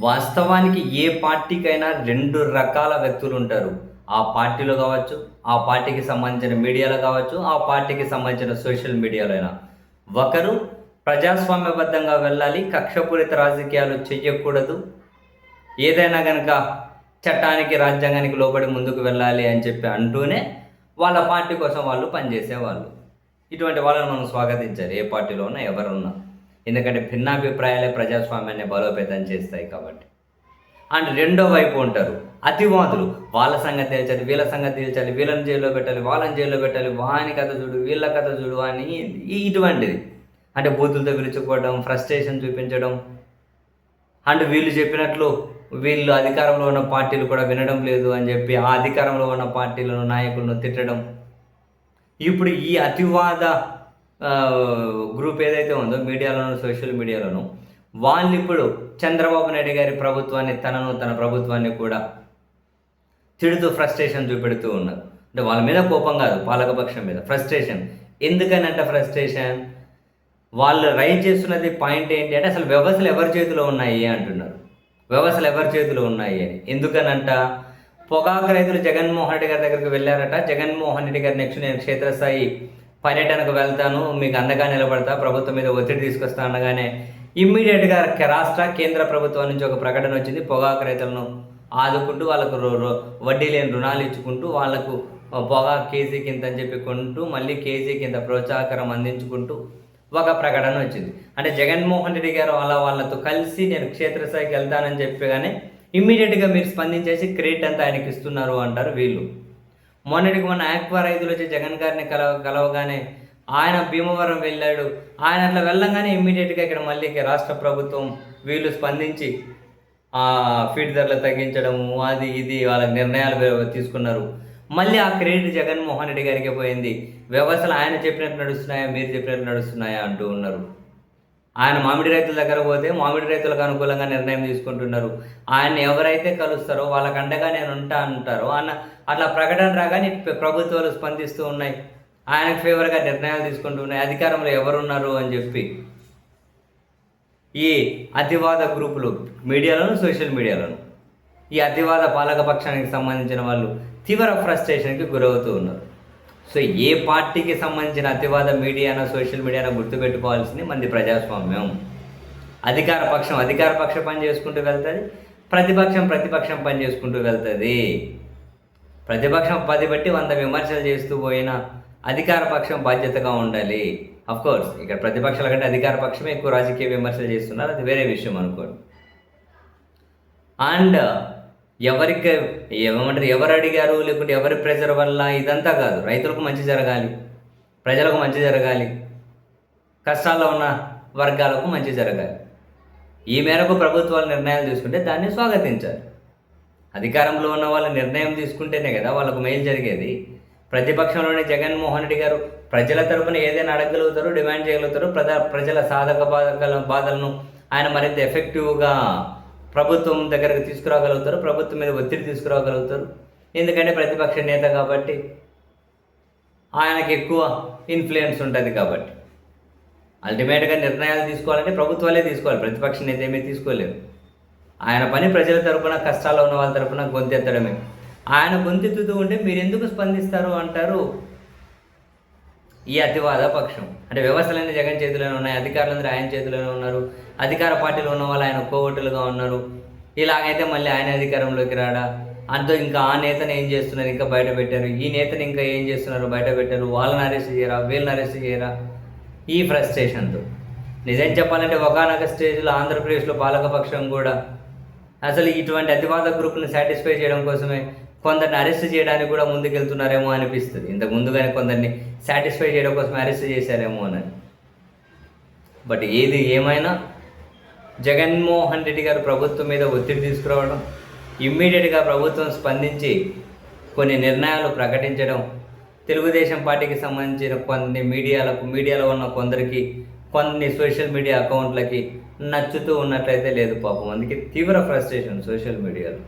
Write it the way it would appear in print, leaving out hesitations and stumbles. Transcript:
వాస్తవానికి ఏ పార్టీకైనా 2 రకాల వ్యక్తులు ఉంటారు. ఆ పార్టీలో కావచ్చు, ఆ పార్టీకి సంబంధించిన మీడియాలో కావచ్చు, ఆ పార్టీకి సంబంధించిన సోషల్ మీడియాలో అయినా. ఒకరు ప్రజాస్వామ్యబద్ధంగా వెళ్ళాలి, కక్షపూరిత రాజకీయాలు చెయ్యకూడదు. ఏదైనా గనక చట్టానికి, రాజ్యాంగానికి లోబడి ముందుకు వెళ్ళాలి అని చెప్పి అంటూనే వాళ్ళ పార్టీ కోసం వాళ్ళు పనిచేసేవాళ్ళు. ఇటువంటి వాళ్ళని మనం స్వాగతించాలి ఏ పార్టీలో ఉన్నా, ఎవరున్నా. ఎందుకంటే భిన్నాభిప్రాయాలే ప్రజాస్వామ్యాన్ని బలోపేతం చేస్తాయి కాబట్టి. అండ్ రెండో వైపు ఉంటారు అతివాదులు. వాళ్ళ సంగతి తేల్చాలి, వీళ్ళ సంగతి తేల్చాలి, వీళ్ళని జైల్లో పెట్టాలి, వాళ్ళని జైల్లో పెట్టాలి, వాని కథ చూడు, వీళ్ళ కథ చూడు అని ఇటువంటిది. అంటే బూతులతో విరుచుకోవడం, ఫ్రస్ట్రేషన్ చూపించడం. అండ్ వీళ్ళు చెప్పినట్లు వీళ్ళు అధికారంలో ఉన్న పార్టీలు కూడా వినడం లేదు అని చెప్పి ఆ అధికారంలో ఉన్న పార్టీలను, నాయకులను తిట్టడం. ఇప్పుడు ఈ అతివాద గ్రూప్ ఏదైతే ఉందో మీడియాలోను, సోషల్ మీడియాలోను, వాళ్ళు ఇప్పుడు చంద్రబాబు నాయుడు గారి ప్రభుత్వాన్ని, తన ప్రభుత్వాన్ని కూడా తిడుతూ ఫ్రస్ట్రేషన్ చూపెడుతూ ఉన్నారు. అంటే వాళ్ళ మీద కోపం కాదు, పాలకపక్షం మీద ఫ్రస్ట్రేషన్. ఎందుకనంటే ఫ్రస్ట్రేషన్, వాళ్ళు రైజ్ చేస్తున్నది పాయింట్ ఏంటి అంటే అసలు వ్యవస్థలు ఎవరి చేతిలో ఉన్నాయి అంటున్నారు. వ్యవస్థలు ఎవరి చేతిలో ఉన్నాయి అని. ఎందుకనంట పొగాకు రైతులు జగన్మోహన్ రెడ్డి గారి దగ్గరికి వెళ్ళారట. జగన్మోహన్ రెడ్డి గారి నెక్స్ట్ నేను క్షేత్రస్థాయి పర్యటనకు వెళ్తాను, మీకు అండగా నిలబడతా, ప్రభుత్వం మీద ఒత్తిడి తీసుకొస్తా అనగానే ఇమ్మీడియట్గా రాష్ట్ర కేంద్ర ప్రభుత్వం నుంచి ఒక ప్రకటన వచ్చింది. పొగాకు రైతులను ఆదుకుంటూ వాళ్ళకు వడ్డీ లేని రుణాలు ఇచ్చుకుంటూ వాళ్ళకు పొగాకు కేజీ కింద అని చెప్పి కొంటూ మళ్ళీ కేజీ కింద ప్రోత్సాహకరం అందించుకుంటూ ఒక ప్రకటన వచ్చింది. అంటే జగన్మోహన్ రెడ్డి గారు వాళ్ళతో కలిసి నేను క్షేత్రస్థాయికి వెళ్తానని చెప్పగానే ఇమ్మీడియట్గా మీరు స్పందించేసి క్రెడిట్ అంతా ఆయనకి ఇస్తున్నారు అంటారు వీళ్ళు. మొన్న ఆక్వా రైతులు వచ్చి జగన్ గారిని కలవగానే ఆయన భీమవరం వెళ్ళాడు. ఆయన అట్లా వెళ్ళంగానే ఇమ్మీడియట్గా ఇక్కడ మళ్ళీ రాష్ట్ర ప్రభుత్వం వీళ్ళు స్పందించి ఫీడ్ ధరలు తగ్గించడము, అది ఇది వాళ్ళ నిర్ణయాలు తీసుకున్నారు. మళ్ళీ ఆ క్రెడిట్ జగన్మోహన్ రెడ్డి గారికి పోయింది. వ్యవస్థలు ఆయన చెప్పినట్టు నడుస్తున్నాయా, మీరు చెప్పినట్టు నడుస్తున్నాయా అంటూ ఉన్నారు. ఆయన మామిడి రైతుల దగ్గర పోతే మామిడి రైతులకు అనుకూలంగా నిర్ణయం తీసుకుంటున్నారు. ఆయన్ని ఎవరైతే కలుస్తారో వాళ్ళకు అండగా నేను ఉంటా అంటారో అట్లా ప్రకటన రాగానే ప్రభుత్వాలు స్పందిస్తూ ఉన్నాయి, ఆయనకు ఫేవర్గా నిర్ణయాలు తీసుకుంటూ ఉన్నాయి. అధికారంలో ఎవరున్నారు అని చెప్పి ఈ అతివాద గ్రూపులు మీడియాలోను, సోషల్ మీడియాలోను ఈ అతివాద పాలకపక్షానికి సంబంధించిన వాళ్ళు తీవ్ర ఫ్రస్ట్రేషన్కి గురవుతూ ఉన్నారు. సో ఏ పార్టీకి సంబంధించిన అతివాద మీడియానో, సోషల్ మీడియానో గుర్తుపెట్టుకోవాల్సింది మంది ప్రజాస్వామ్యం. అధికార పక్షం పని చేసుకుంటూ వెళ్తుంది, ప్రతిపక్షం పని చేసుకుంటూ వెళ్తుంది. ప్రతిపక్షం 10 బట్టి 100 విమర్శలు చేస్తూ పోయినా అధికార పక్షం బాధ్యతగా ఉండాలి. కోర్స్ ఇక్కడ ప్రతిపక్షాల కంటే అధికార పక్షమే ఎక్కువ రాజకీయ విమర్శలు చేస్తున్నారు, అది వేరే విషయం అనుకోండి. అండ్ ఎవరు అడిగారు, లేకుంటే ఎవరి ప్రెజర్ వల్ల ఇదంతా కాదు. రైతులకు మంచి జరగాలి, ప్రజలకు మంచి జరగాలి, కష్టాల్లో ఉన్న వర్గాలకు మంచి జరగాలి. ఈ మేరకు ప్రభుత్వాలు నిర్ణయాలు తీసుకుంటే దాన్ని స్వాగతించాలి. అధికారంలో ఉన్న వాళ్ళు నిర్ణయం తీసుకుంటేనే కదా వాళ్ళకు మేలు జరిగేది. ప్రతిపక్షంలోని జగన్మోహన్ రెడ్డి గారు ప్రజల తరపున ఏదైనా అడగగలుగుతారు, డిమాండ్ చేయగలుగుతారు. ప్రజల సాధక బాధలను ఆయన మరింత ఎఫెక్టివ్గా ప్రభుత్వం దగ్గరకు తీసుకురాగలుగుతారు, ప్రభుత్వం మీద ఒత్తిడి తీసుకురాగలుగుతారు. ఎందుకంటే ప్రతిపక్ష నేత కాబట్టి ఆయనకి ఎక్కువ ఇన్ఫ్లుయెన్స్ ఉంటుంది. కాబట్టి అల్టిమేట్గా నిర్ణయాలు తీసుకోవాలంటే ప్రభుత్వాలే తీసుకోవాలి, ప్రతిపక్ష నేత ఏమీ తీసుకోలేరు. ఆయన పని ప్రజల తరపున, కష్టాల్లో ఉన్న వాళ్ళ తరపున గొంతెత్తడమే. ఆయన గొంతెత్తుతూ ఉంటే మీరు ఎందుకు స్పందిస్తారు అంటారు ఈ అతివాద పక్షం. అంటే వ్యవస్థలన్నీ జగన్ చేతిలోనే ఉన్నాయి, అధికారులందరూ ఆయన చేతిలోనే ఉన్నారు, అధికార పార్టీలో ఉన్న వాళ్ళు ఆయన కోవటులుగా ఉన్నారు. ఇలాగైతే మళ్ళీ ఆయన అధికారంలోకి రాడా, అంతా ఇంకా ఆ నేతను ఏం చేస్తున్నారు ఇంకా బయట పెట్టారు, ఈ నేతను ఇంకా ఏం చేస్తున్నారు బయట పెట్టారు, వాళ్ళని అరెస్ట్ చేయరా, వీళ్ళని అరెస్ట్ చేయరా, ఈ ఫ్రస్ట్రేషన్తో. నిజం చెప్పాలంటే ఒకానొక స్టేజ్లో ఆంధ్రప్రదేశ్లో పాలకపక్షం కూడా అసలు ఇటువంటి అతివాద గ్రూప్ని సాటిస్ఫై చేయడం కోసమే కొందరిని అరెస్ట్ చేయడానికి కూడా ముందుకెళ్తున్నారేమో అనిపిస్తుంది. ఇంతకు ముందుగానే కొందరిని సాటిస్ఫై చేయడం కోసం అరెస్ట్ చేశారేమో అని. బట్ ఏది ఏమైనా జగన్మోహన్ రెడ్డి గారు ప్రభుత్వం మీద ఒత్తిడి తీసుకురావడం, ఇమ్మీడియట్గా ప్రభుత్వం స్పందించి కొన్ని నిర్ణయాలు ప్రకటించడం, తెలుగుదేశం పార్టీకి సంబంధించిన కొన్ని మీడియాలో ఉన్న కొందరికి, కొన్ని సోషల్ మీడియా అకౌంట్లకి నచ్చుతూ ఉన్నట్లయితే లేదు పాపం. అందుకే తీవ్ర ఫ్రస్ట్రేషన్ సోషల్ మీడియాలో.